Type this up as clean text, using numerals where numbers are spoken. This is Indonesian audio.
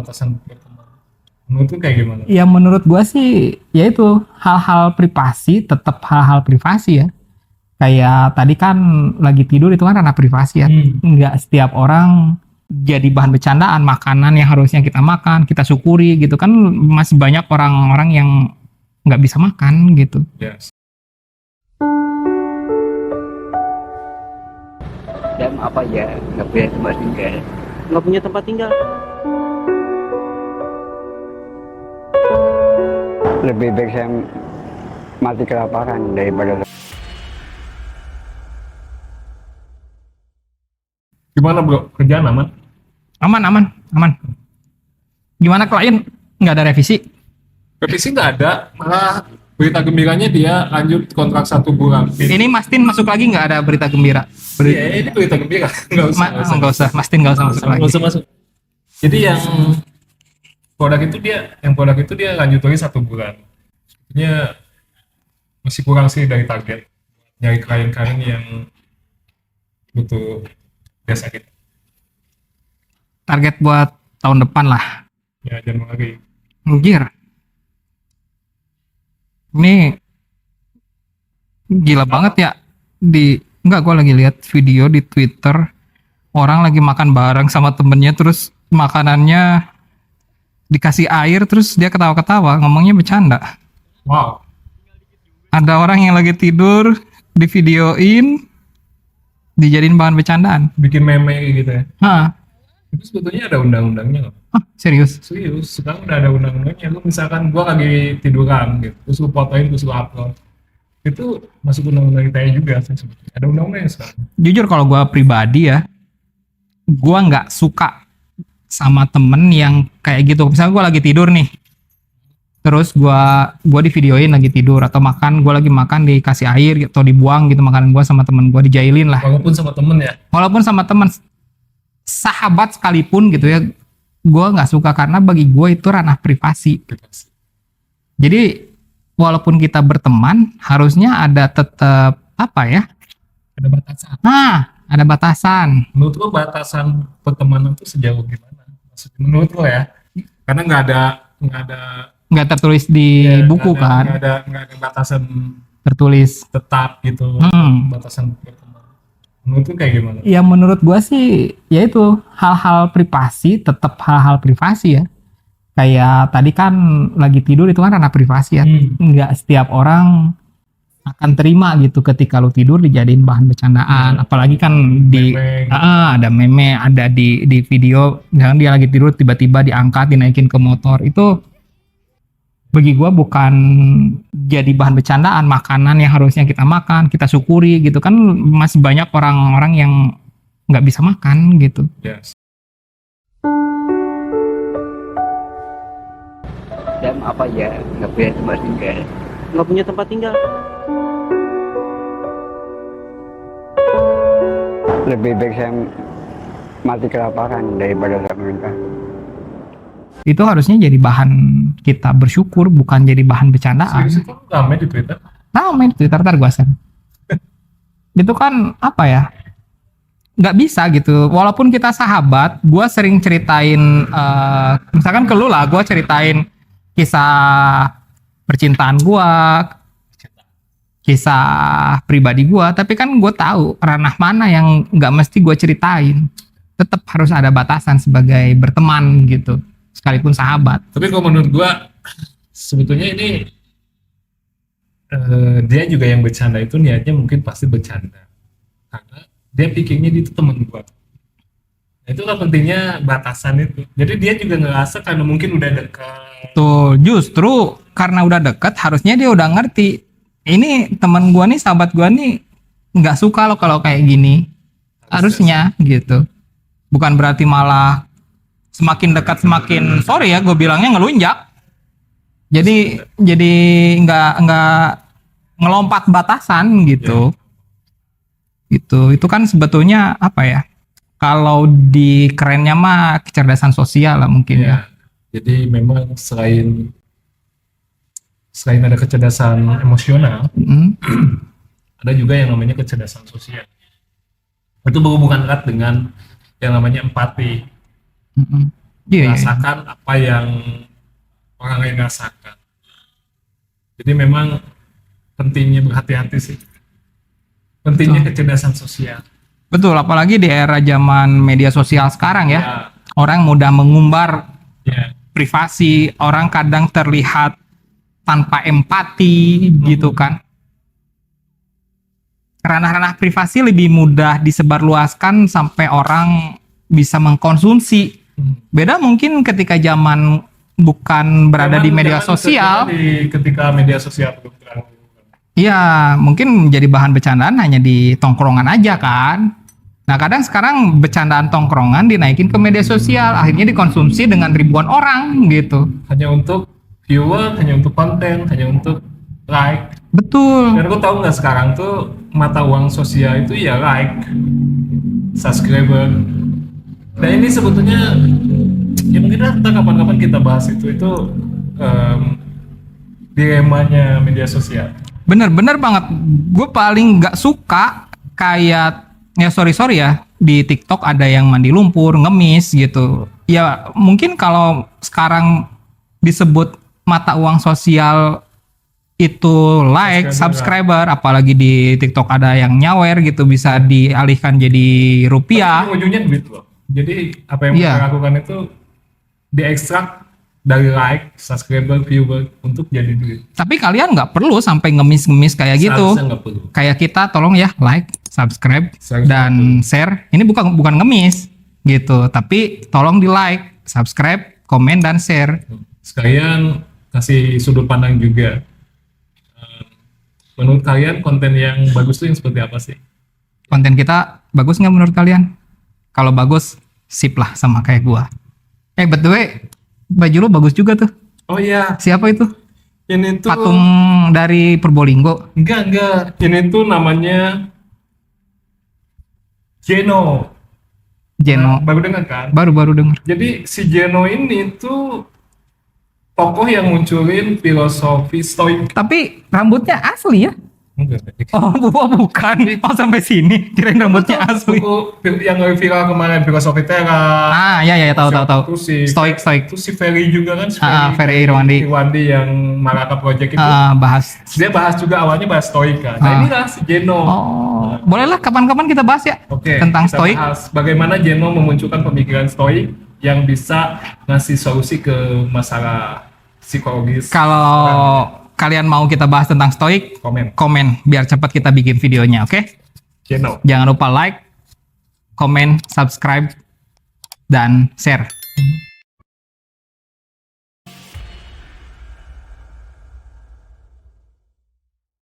batasan berteman? Menurut lu kayak gimana? Ya menurut gua sih ya itu hal-hal privasi, tetap hal-hal privasi ya. Kayak tadi kan lagi tidur itu kan ranah privasi ya. Nggak setiap orang jadi bahan bercandaan. Makanan yang harusnya kita makan, kita syukuri gitu kan, masih banyak orang-orang yang nggak bisa makan gitu. Yes. Dan apa ya, nggak punya tempat tinggal. Nggak punya tempat tinggal. Lebih baik saya mati kelaparan daripada. Gimana bro, kerjaan aman? Aman. Gimana klien? Nggak ada revisi? Revisi nggak ada, malah berita gembiranya dia lanjut kontrak 1 bulan. Ini Mastin masuk lagi nggak ada berita gembira? Iya, ini berita gembira. Nggak usah. Mastin nggak usah masuk lagi. Nggak usah masuk. Jadi yang produk itu dia lanjut lagi 1 bulan. Sebenarnya masih kurang sih dari target. Nyari klien-klien yang butuh jasa kita. Target buat tahun depan lah. Ya, jangan lagi. Anjir. Ini gila banget ya. Enggak, gue lagi lihat video di Twitter, orang lagi makan bareng sama temennya, terus makanannya dikasih air, terus dia ketawa-ketawa, ngomongnya bercanda. Wow. Ada orang yang lagi tidur, di videoin, dijadiin bahan bercandaan. Bikin meme gitu ya. Hah, Itu sebetulnya ada undang-undangnya nggak? serius? Serius, sekarang udah ada undang-undangnya. Lu misalkan gua lagi tiduran gitu, terus lu fotoin, terus lu upload, itu masuk undang-undang ITE juga sih sebetulnya. Ada undang-undangnya sekarang. Jujur kalau gue pribadi ya, gue nggak suka sama temen yang kayak gitu. Misalnya gue lagi tidur nih, terus gue di videoin lagi tidur, atau makan, gue lagi makan dikasih air atau dibuang gitu makanan gue sama temen gue, dijailin lah. Walaupun sama temen ya. Walaupun sama temen, sahabat sekalipun gitu ya, gue nggak suka karena bagi gue itu ranah privasi. Jadi walaupun kita berteman, harusnya ada tetap apa ya? Ada batasan. Nah, ada batasan. Menurut lo batasan pertemanan itu sejauh gimana? Maksudnya menurut lo ya? Karena nggak ada Nggak tertulis di buku kan? nggak ada batasan Tertulis. tetap gitu. Batasan pertemanan. Menurut lo kayak gimana? Ya menurut gua sih ya itu hal-hal privasi, tetap hal-hal privasi ya. Kayak tadi kan lagi tidur itu kan ranah privasi ya. Nggak setiap orang akan terima gitu ketika lu tidur dijadiin bahan bercandaan. Apalagi kan ada meme, ada di video, misalkan dia lagi tidur tiba-tiba diangkat, dinaikin ke motor. Itu bagi gua bukan jadi bahan bercandaan. Makanan yang harusnya kita makan, kita syukuri gitu kan, masih banyak orang-orang yang nggak bisa makan gitu. Yes. Dan apa ya, nggak punya tempat tinggal. Nggak punya tempat tinggal. Lebih baik saya mati kelaparan daripada saya menikah. Itu harusnya jadi bahan kita bersyukur, bukan jadi bahan bercandaan. Serius itu ramai di Twitter? Ramai di Twitter, ntar gue share. Itu kan apa ya, nggak bisa gitu. Walaupun kita sahabat, gue sering ceritain, misalkan ke lu lah, gue ceritain kisah percintaan gue, kisah pribadi gue, tapi kan gue tahu ranah mana yang nggak mesti gue ceritain. Tetap harus ada batasan sebagai berteman gitu, sekalipun sahabat. Tapi kalau menurut gua sebetulnya ini dia juga yang bercanda itu niatnya mungkin pasti bercanda karena dia pikirnya dia itu teman gua. Nah, itulah pentingnya batasan itu. Jadi dia juga ngerasa karena mungkin udah dekat. Tuh, justru karena udah deket harusnya dia udah ngerti. Ini teman gua nih, sahabat gua nih nggak suka loh kalau kayak gini. Harusnya gitu. Bukan berarti malah semakin dekat semakin, sorry ya gue bilangnya, ngelunjak. Jadi nggak ngelompat batasan gitu. Itu kan sebetulnya apa ya? Kalau di kerennya mah kecerdasan sosial lah mungkin ya. Jadi memang selain ada kecerdasan emosional, ada juga yang namanya kecerdasan sosial. Itu berhubungan erat dengan yang namanya empati. Iya, iya. merasakan apa yang orang lain rasakan. Jadi memang pentingnya berhati-hati sih. Pentingnya kecerdasan sosial. Betul, apalagi di era zaman media sosial sekarang ya. Ya, Orang mudah mengumbar ya. privasi, orang kadang terlihat tanpa empati gitu kan. Ranah-ranah privasi lebih mudah disebarluaskan sampai orang bisa mengkonsumsi. Beda mungkin ketika zaman bukan berada di media Jangan sosial. ketika media sosial belum terlalu. Iya, mungkin menjadi bahan bercandaan hanya di tongkrongan aja kan. Nah, kadang sekarang bercandaan tongkrongan dinaikin ke media sosial, akhirnya dikonsumsi dengan ribuan orang gitu. Hanya untuk viewer, hanya untuk konten, hanya untuk like. Betul. Dan aku tahu nggak sekarang tuh mata uang sosial itu ya like, subscriber. Dan ini sebetulnya ya mungkin nanti kapan-kapan kita bahas itu dilemanya media sosial. Bener-bener banget. Gue paling nggak suka kayak ya sorry ya di TikTok ada yang mandi lumpur, ngemis gitu. Ya mungkin kalau sekarang disebut mata uang sosial itu like, subscriber, apalagi di TikTok ada yang nyawer gitu bisa dialihkan jadi rupiah. Tapi ujungnya duit loh. Jadi apa yang Iya. kita lakukan itu diekstrak dari like, subscriber, viewer untuk jadi duit. Tapi kalian nggak perlu sampai ngemis-ngemis kayak gitu. Seharusnya nggak perlu. Kayak kita tolong ya like, subscribe, Seharusnya dan share. Ini bukan ngemis gitu, tapi tolong di like, subscribe, komen dan share. Sekalian kasih sudut pandang juga. Menurut kalian konten yang bagus itu yang seperti apa sih? Konten kita bagus nggak menurut kalian? Kalau bagus, sip lah sama kayak gua. BTW, baju lu bagus juga tuh. Oh iya, Siapa itu? ini tuh Patung dari Probolinggo. enggak. Ini tuh namanya Geno. Jeno. Baru dengar kan? Baru-baru denger. Jadi si Geno ini tuh tokoh yang munculin filosofi stoik. Tapi rambutnya asli ya? Enggak. Oh, bukan. Oh, sampai sini. Kirain rambutnya asli. Buku yang viral kemarin filosofi Tera. Ah, ya tahu. Itu si Stoik. Itu si Ferry juga kan, si Ferry Irwandi. yang Malaka Project itu. Bahas. Dia bahas juga awalnya bahas stoik kan. Nah, inilah si Geno. Oh, bolehlah kapan-kapan kita bahas ya Oke, tentang kita stoik. bahas bagaimana Geno memunculkan pemikiran stoik yang bisa ngasih solusi ke masalah psikologis. Kalau kalian mau kita bahas tentang stoik, komen biar cepat kita bikin videonya, oke? Geno. Jangan lupa like, komen, subscribe, dan share.